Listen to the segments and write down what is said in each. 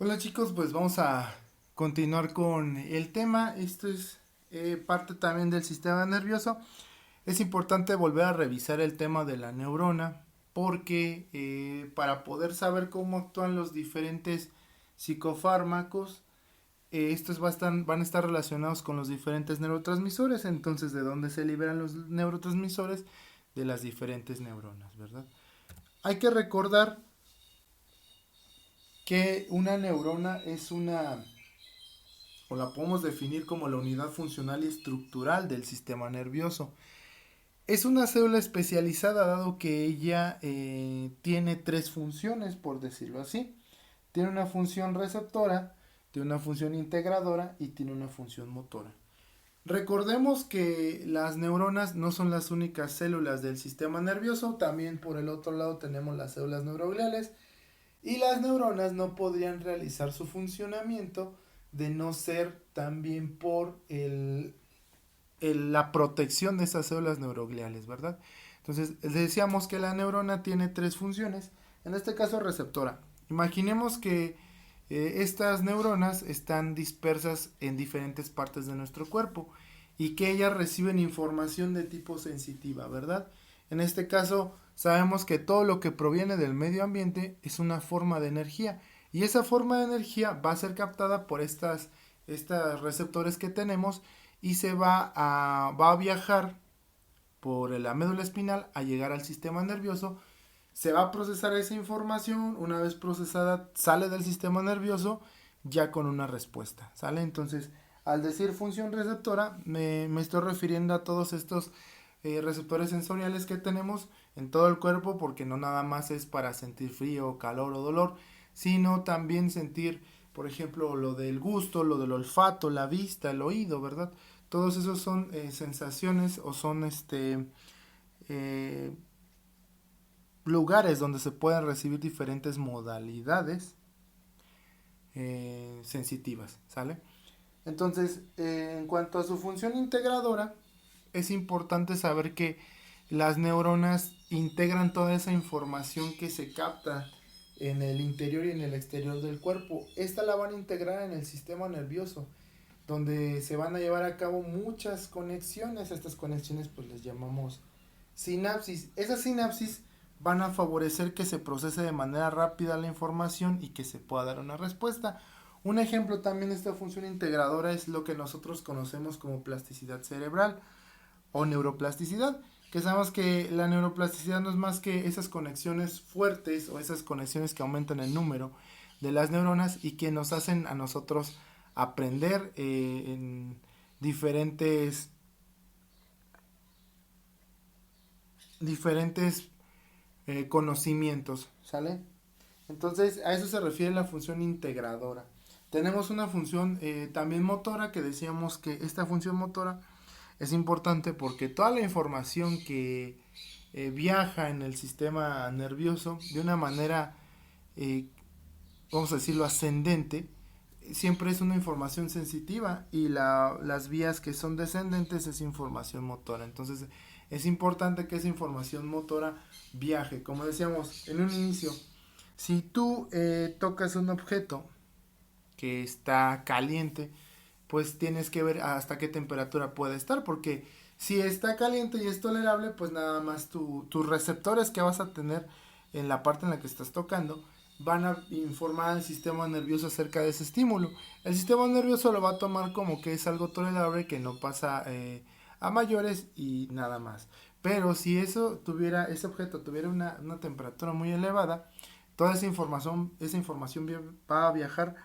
Hola chicos, pues vamos a continuar con el tema. Esto es parte también del sistema nervioso. Es importante volver a revisar el tema de la neurona porque para poder saber cómo actúan los diferentes psicofármacos, van a estar relacionados con los diferentes neurotransmisores. Entonces, ¿de dónde se liberan los neurotransmisores? De las diferentes neuronas, ¿verdad? Hay que recordar que una neurona es una o la podemos definir como la unidad funcional y estructural del sistema nervioso. Es una célula especializada dado que ella tiene tres funciones, por decirlo así. Tiene una función receptora, tiene una función integradora y tiene una función motora. Recordemos que las neuronas no son las únicas células del sistema nervioso, también por el otro lado tenemos las células neurogliales y las neuronas no podrían realizar su funcionamiento de no ser también por la protección de esas células neurogliales, ¿verdad? Entonces, decíamos que la neurona tiene tres funciones, en este caso receptora. Imaginemos que estas neuronas están dispersas en diferentes partes de nuestro cuerpo y que ellas reciben información de tipo sensitiva, ¿verdad? En este caso, sabemos que todo lo que proviene del medio ambiente es una forma de energía y esa forma de energía va a ser captada por estas receptores que tenemos y va a viajar por la médula espinal a llegar al sistema nervioso. Se va a procesar esa información, una vez procesada sale del sistema nervioso ya con una respuesta, ¿sale? Entonces, al decir función receptora, me estoy refiriendo a todos estos receptores sensoriales que tenemos en todo el cuerpo, porque no nada más es para sentir frío, calor o dolor, sino también sentir, por ejemplo, lo del gusto, lo del olfato, la vista, el oído, ¿verdad? Todos esos son sensaciones o son eh, lugares donde se pueden recibir diferentes modalidades sensitivas, ¿sale? Entonces, en cuanto a su función integradora, es importante saber que las neuronas integran toda esa información que se capta en el interior y en el exterior del cuerpo. Esta la van a integrar en el sistema nervioso, donde se van a llevar a cabo muchas conexiones. Estas conexiones pues les llamamos sinapsis. Esas sinapsis van a favorecer que se procese de manera rápida la información y que se pueda dar una respuesta. Un ejemplo también de esta función integradora es lo que nosotros conocemos como plasticidad cerebral o neuroplasticidad, que sabemos que la neuroplasticidad no es más que esas conexiones fuertes o esas conexiones que aumentan el número de las neuronas y que nos hacen a nosotros aprender en diferentes diferentes conocimientos, ¿sale? Entonces a eso se refiere la función integradora. Tenemos una función también motora, que decíamos que esta función motora es importante porque toda la información que viaja en el sistema nervioso de una manera, eh, vamos a decirlo, ascendente, siempre es una información sensitiva y las vías que son descendentes es información motora. Entonces es importante que esa información motora viaje. Como decíamos en un inicio, si tú tocas un objeto que está caliente, pues tienes que ver hasta qué temperatura puede estar, porque si está caliente y es tolerable, pues nada más tus receptores que vas a tener en la parte en la que estás tocando van a informar al sistema nervioso acerca de ese estímulo. El sistema nervioso lo va a tomar como que es algo tolerable, que no pasa a mayores y nada más. Pero si ese objeto tuviera una temperatura muy elevada, toda esa información va a viajar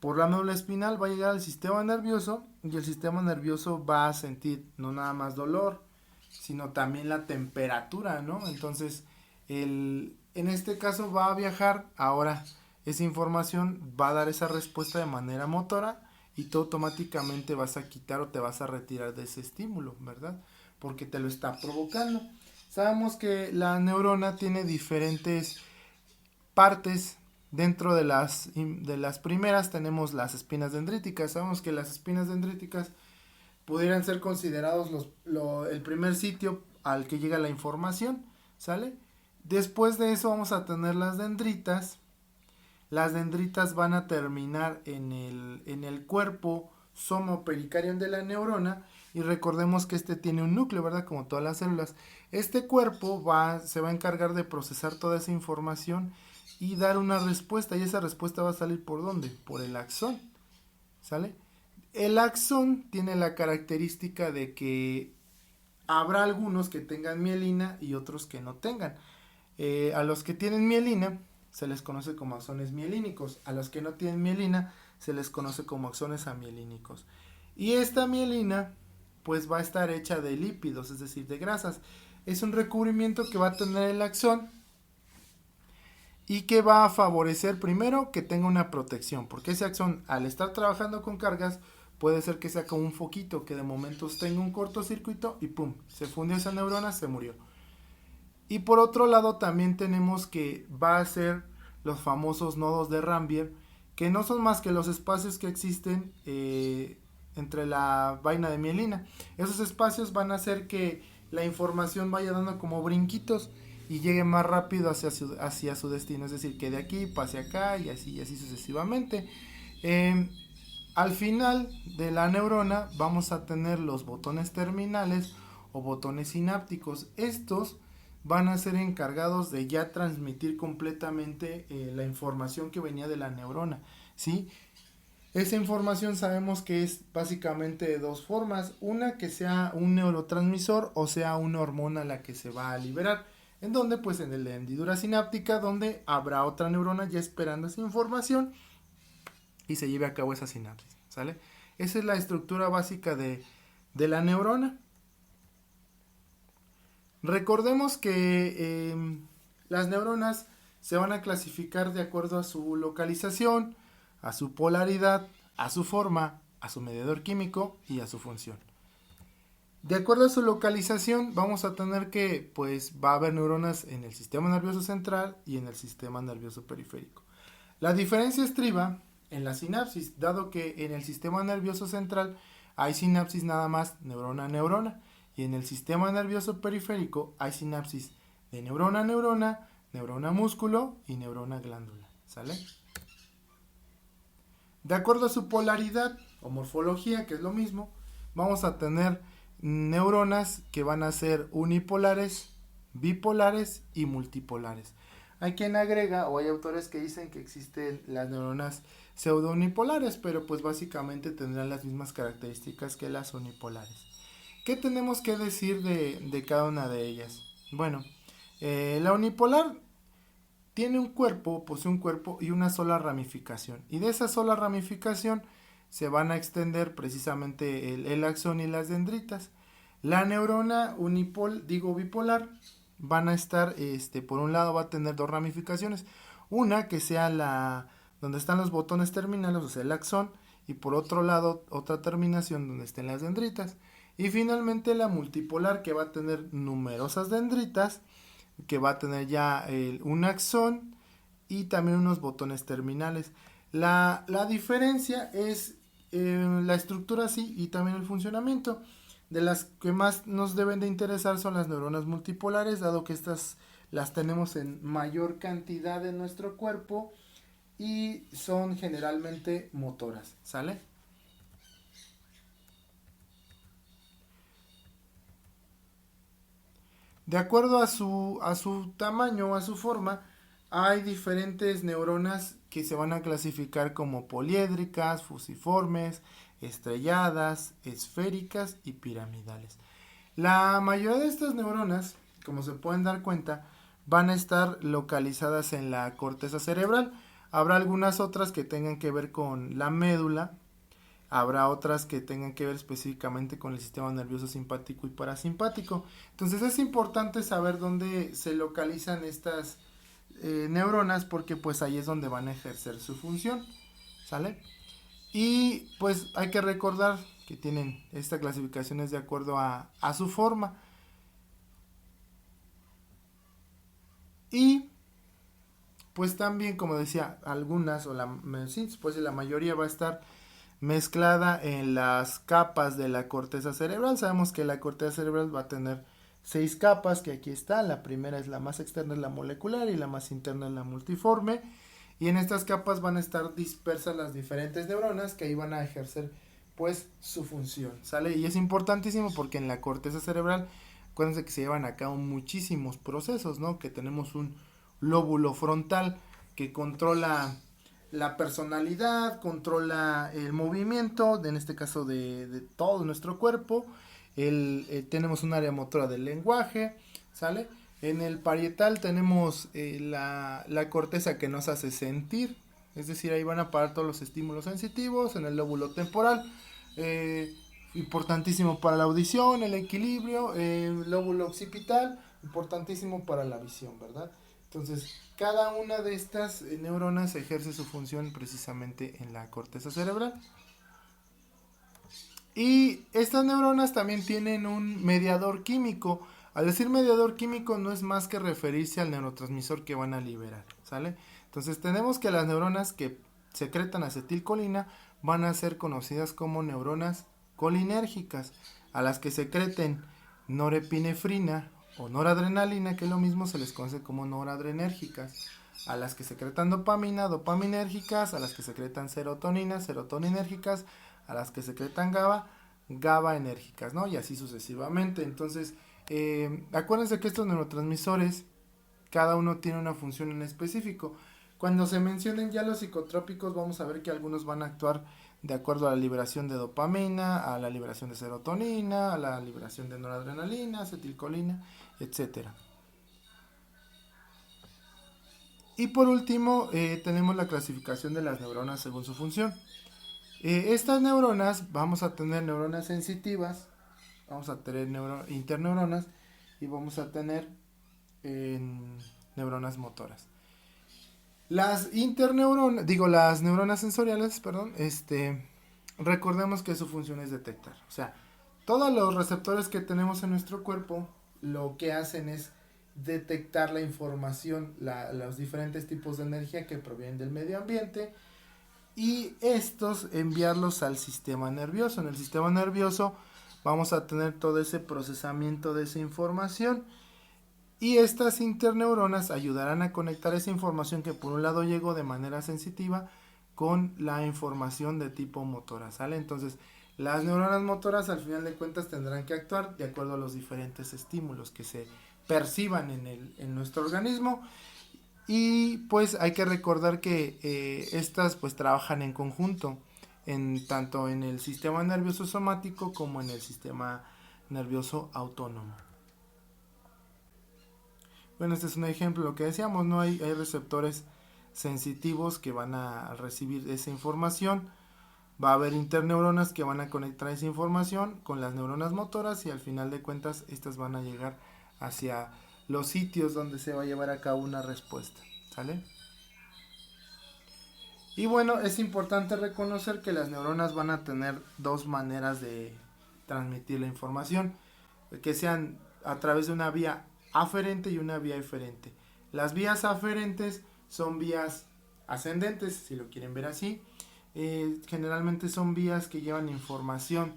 por la médula espinal, va a llegar al sistema nervioso y el sistema nervioso va a sentir no nada más dolor, sino también la temperatura, ¿no? Entonces, en este caso va a viajar, ahora esa información va a dar esa respuesta de manera motora y tú automáticamente vas a quitar o te vas a retirar de ese estímulo, ¿verdad? Porque te lo está provocando. Sabemos que la neurona tiene diferentes partes. Dentro de las primeras tenemos las espinas dendríticas. Sabemos que las espinas dendríticas pudieran ser considerados el primer sitio al que llega la información, ¿sale? Después de eso vamos a tener las dendritas, las dendritas van a terminar en el cuerpo somopericardium de la neurona, y recordemos que este tiene un núcleo, ¿verdad? Como todas las células. Este cuerpo se va a encargar de procesar toda esa información y dar una respuesta, y esa respuesta va a salir ¿por dónde? Por el axón, ¿sale? El axón tiene la característica de que habrá algunos que tengan mielina y otros que no tengan. A los que tienen mielina se les conoce como axones mielínicos, a los que no tienen mielina se les conoce como axones amielínicos. Y esta mielina pues va a estar hecha de lípidos, es decir, de grasas. Es un recubrimiento que va a tener el axón y que va a favorecer primero que tenga una protección, porque ese axón al estar trabajando con cargas puede ser que sea como un foquito que de momentos tenga un cortocircuito y pum, se fundió esa neurona, se murió. Y por otro lado también tenemos que va a ser los famosos nodos de Rambier, que no son más que los espacios que existen entre la vaina de mielina. Esos espacios van a hacer que la información vaya dando como brinquitos y llegue más rápido hacia su destino, es decir, que de aquí pase acá y así sucesivamente. Al final de la neurona vamos a tener los botones terminales o botones sinápticos. Estos van a ser encargados de ya transmitir completamente la información que venía de la neurona, ¿sí? Esa información sabemos que es básicamente de dos formas, una que sea un neurotransmisor o sea una hormona la que se va a liberar, en donde pues en la hendidura sináptica donde habrá otra neurona ya esperando esa información y se lleve a cabo esa sinapsis, ¿sale? Esa es la estructura básica de la neurona. Recordemos que las neuronas se van a clasificar de acuerdo a su localización, a su polaridad, a su forma, a su mediador químico y a su función. De acuerdo a su localización vamos a tener que pues va a haber neuronas en el sistema nervioso central y en el sistema nervioso periférico. La diferencia estriba en la sinapsis, dado que en el sistema nervioso central hay sinapsis nada más neurona a neurona, y en el sistema nervioso periférico hay sinapsis de neurona a neurona, neurona músculo y neurona glándula, ¿sale? De acuerdo a su polaridad o morfología, que es lo mismo, vamos a tener neuronas que van a ser unipolares, bipolares y multipolares. Hay quien agrega, o hay autores que dicen que existen las neuronas pseudounipolares, pero pues básicamente tendrán las mismas características que las unipolares. ¿Qué tenemos que decir de cada una de ellas? Bueno, la unipolar tiene un cuerpo, posee un cuerpo y una sola ramificación. Y de esa sola ramificación se van a extender precisamente el axón y las dendritas. La neurona bipolar van a estar, por un lado va a tener dos ramificaciones. Una que sea donde están los botones terminales, o sea el axón, y por otro lado otra terminación donde estén las dendritas. Y finalmente la multipolar, que va a tener numerosas dendritas, que va a tener ya un axón y también unos botones terminales. La diferencia es la estructura sí y también el funcionamiento. De las que más nos deben de interesar son las neuronas multipolares, dado que estas las tenemos en mayor cantidad en nuestro cuerpo y son generalmente motoras, ¿sale? De acuerdo a su tamaño, a su forma, hay diferentes neuronas que se van a clasificar como poliédricas, fusiformes, estrelladas, esféricas y piramidales. La mayoría de estas neuronas, como se pueden dar cuenta, van a estar localizadas en la corteza cerebral. Habrá algunas otras que tengan que ver con la médula. Habrá otras que tengan que ver específicamente con el sistema nervioso simpático y parasimpático. Entonces es importante saber dónde se localizan estas neuronas, porque pues ahí es donde van a ejercer su función, ¿sale? Y pues hay que recordar que tienen esta clasificación es de acuerdo a su forma. Y pues también, como decía, algunas o la mayoría va a estar mezclada en las capas de la corteza cerebral. Sabemos que la corteza cerebral va a tener 6 capas, que aquí está. La primera es la más externa, es la molecular, y la más interna es la multiforme. y en estas capas van a estar dispersas las diferentes neuronas que ahí van a ejercer pues su función, ¿sale? Y es importantísimo porque en la corteza cerebral, acuérdense que se llevan a cabo muchísimos procesos, ¿no? Que tenemos un lóbulo frontal que controla la personalidad, controla el movimiento, en este caso de todo nuestro cuerpo. Tenemos un área motora del lenguaje, ¿sale? En el parietal tenemos la corteza que nos hace sentir, es decir, ahí van a parar todos los estímulos sensitivos. En el lóbulo temporal, importantísimo para la audición, el equilibrio. El lóbulo occipital, importantísimo para la visión, ¿verdad? Entonces, cada una de estas neuronas ejerce su función precisamente en la corteza cerebral. Y estas neuronas también tienen un mediador químico. Al decir mediador químico no es más que referirse al neurotransmisor que van a liberar, ¿sale? Entonces tenemos que las neuronas que secretan acetilcolina van a ser conocidas como neuronas colinérgicas. A las que secreten norepinefrina o noradrenalina, que es lo mismo, se les conoce como noradrenérgicas. A las que secretan dopamina, dopaminérgicas. A las que secretan serotonina, serotoninérgicas. A las que secretan GABA, GABAenérgicas, ¿no? Y así sucesivamente. Entonces, acuérdense que estos neurotransmisores, cada uno tiene una función en específico. Cuando se mencionen ya los psicotrópicos, vamos a ver que algunos van a actuar de acuerdo a la liberación de dopamina, a la liberación de serotonina, a la liberación de noradrenalina, acetilcolina, etcétera. Y por último, tenemos la clasificación de las neuronas según su función. Estas neuronas, vamos a tener neuronas sensitivas, vamos a tener interneuronas y vamos a tener neuronas motoras. Las las neuronas sensoriales, perdón, recordemos que su función es detectar. O sea, todos los receptores que tenemos en nuestro cuerpo lo que hacen es detectar la información, los diferentes tipos de energía que provienen del medio ambiente, y estos enviarlos al sistema nervioso. En el sistema nervioso vamos a tener todo ese procesamiento de esa información, y estas interneuronas ayudarán a conectar esa información que por un lado llegó de manera sensitiva con la información de tipo motora, ¿sale? Entonces, las neuronas motoras al final de cuentas tendrán que actuar de acuerdo a los diferentes estímulos que se perciban en nuestro organismo. Y pues hay que recordar que estas pues trabajan en conjunto, tanto en el sistema nervioso somático como en el sistema nervioso autónomo. Bueno, este es un ejemplo de lo que decíamos, ¿no? Hay receptores sensitivos que van a recibir esa información. Va a haber interneuronas que van a conectar esa información con las neuronas motoras, y al final de cuentas estas van a llegar hacia los sitios donde se va a llevar a cabo una respuesta, ¿sale? Y bueno, es importante reconocer que las neuronas van a tener dos maneras de transmitir la información, que sean a través de una vía aferente y una vía eferente. Las vías aferentes son vías ascendentes, si lo quieren ver así. Generalmente son vías que llevan información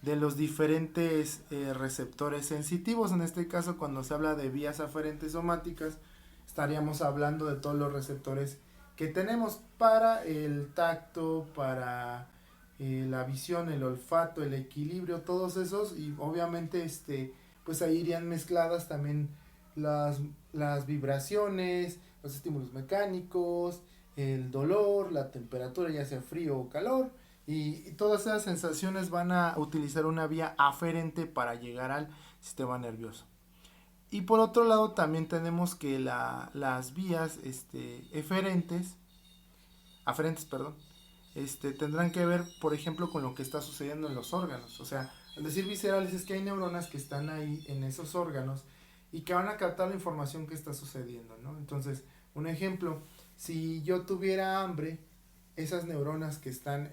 de los diferentes receptores sensitivos. En este caso, cuando se habla de vías aferentes somáticas, estaríamos hablando de todos los receptores que tenemos para el tacto, para la visión, el olfato, el equilibrio, todos esos. Y obviamente pues ahí irían mezcladas también las vibraciones, los estímulos mecánicos, el dolor, la temperatura, ya sea frío o calor, y todas esas sensaciones van a utilizar una vía aferente para llegar al sistema nervioso. Y por otro lado también tenemos que las vías aferentes, perdón, tendrán que ver, por ejemplo, con lo que está sucediendo en los órganos. O sea, al decir viscerales es que hay neuronas que están ahí en esos órganos y que van a captar la información que está sucediendo, ¿no? Entonces, un ejemplo, si yo tuviera hambre, esas neuronas que están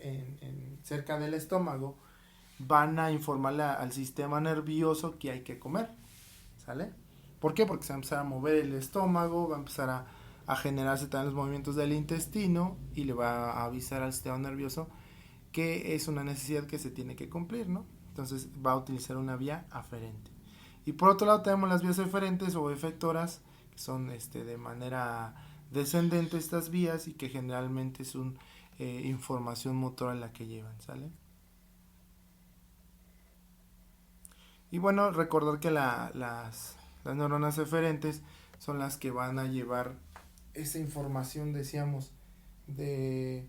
cerca del estómago van a informarle al sistema nervioso que hay que comer, ¿sale? ¿Por qué? Porque se va a empezar a mover el estómago, va a empezar a generarse también los movimientos del intestino, y le va a avisar al sistema nervioso que es una necesidad que se tiene que cumplir, ¿no? Entonces va a utilizar una vía aferente. Y por otro lado tenemos las vías eferentes o efectoras, que son de manera descendente estas vías y que generalmente es una información motora la que llevan, ¿sale? Y bueno, recordar que las neuronas eferentes son las que van a llevar esa información, decíamos, de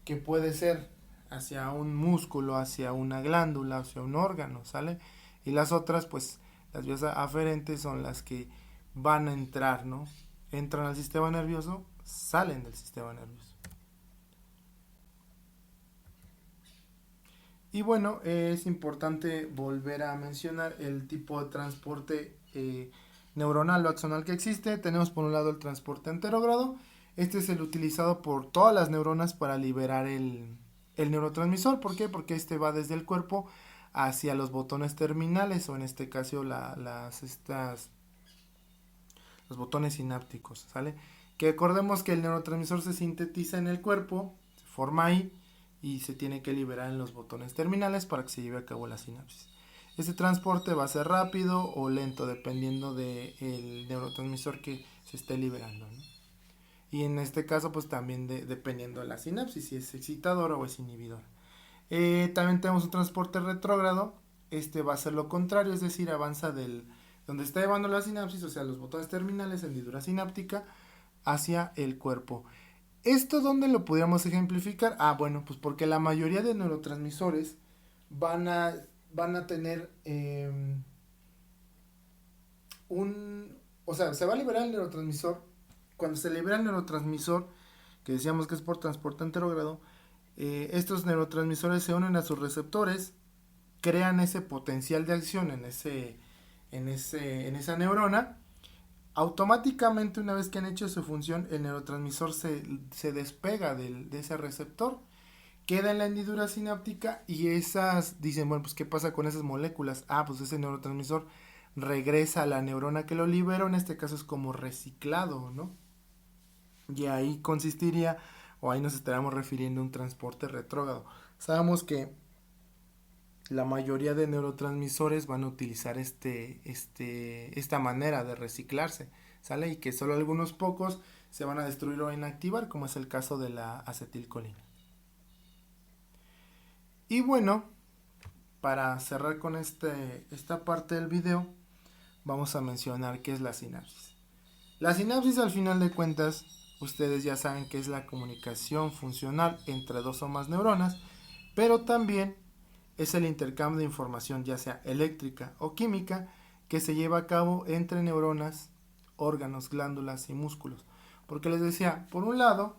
que puede ser hacia un músculo, hacia una glándula, hacia un órgano, ¿sale? Y las otras, pues, las vías aferentes son las que van a entrar, ¿no? Entran al sistema nervioso, salen del sistema nervioso. Y bueno, es importante volver a mencionar el tipo de transporte neuronal o axonal que existe. Tenemos por un lado el transporte anterógrado. Este es el utilizado por todas las neuronas para liberar el neurotransmisor. ¿Por qué? Porque este va desde el cuerpo hacia los botones terminales, o en este caso los botones sinápticos, ¿sale? Que recordemos que el neurotransmisor se sintetiza en el cuerpo, se forma ahí y se tiene que liberar en los botones terminales para que se lleve a cabo la sinapsis. Este transporte va a ser rápido o lento dependiendo del neurotransmisor que se esté liberando, ¿no? Y en este caso pues también dependiendo de la sinapsis, si es excitadora o es inhibidora. También tenemos un transporte retrógrado. Este va a ser lo contrario, es decir, avanza del donde está llevando la sinapsis, o sea, los botones terminales, hendidura sináptica, hacia el cuerpo. ¿Esto dónde lo podríamos ejemplificar? Ah, bueno, pues porque la mayoría de neurotransmisores van a tener o sea, se va a liberar el neurotransmisor. Cuando se libera el neurotransmisor, que decíamos que es por transporte anterógrado, estos neurotransmisores se unen a sus receptores, crean ese potencial de acción en esa neurona. Automáticamente, una vez que han hecho su función, el neurotransmisor se despega de ese receptor, queda en la hendidura sináptica y esas dicen, bueno, pues ¿qué pasa con esas moléculas? Ah, pues ese neurotransmisor regresa a la neurona que lo liberó, en este caso es como reciclado, ¿no? Y ahí consistiría, o ahí nos estaremos refiriendo a un transporte retrógrado. Sabemos que la mayoría de neurotransmisores van a utilizar esta manera de reciclarse, ¿sale? Y que solo algunos pocos se van a destruir o inactivar, como es el caso de la acetilcolina. Y bueno, para cerrar con esta parte del video, vamos a mencionar qué es la sinapsis. La sinapsis, al final de cuentas, ustedes ya saben que es la comunicación funcional entre dos o más neuronas, pero también es el intercambio de información, ya sea eléctrica o química, que se lleva a cabo entre neuronas, órganos, glándulas y músculos. Porque les decía, por un lado,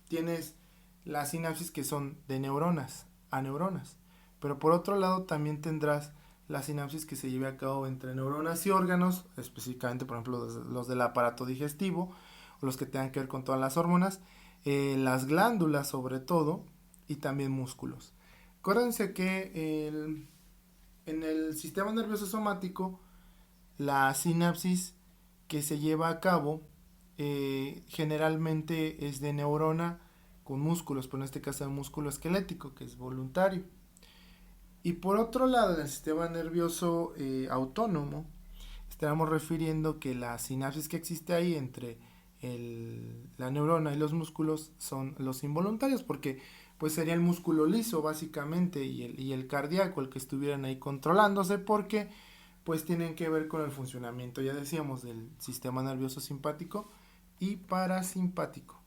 tienes las sinapsis que son de neuronas a neuronas, pero por otro lado también tendrás la sinapsis que se lleve a cabo entre neuronas y órganos, específicamente por ejemplo los del aparato digestivo, o los que tengan que ver con todas las hormonas, las glándulas sobre todo, y también músculos. Acuérdense que en el sistema nervioso somático, la sinapsis que se lleva a cabo generalmente es de neurona con músculos, pero en este caso el músculo esquelético, que es voluntario. Y por otro lado, en el sistema nervioso autónomo, estamos refiriendo que la sinapsis que existe ahí entre la neurona y los músculos son los involuntarios, porque pues sería el músculo liso básicamente y el cardíaco el que estuvieran ahí controlándose, porque pues tienen que ver con el funcionamiento, ya decíamos, del sistema nervioso simpático y parasimpático.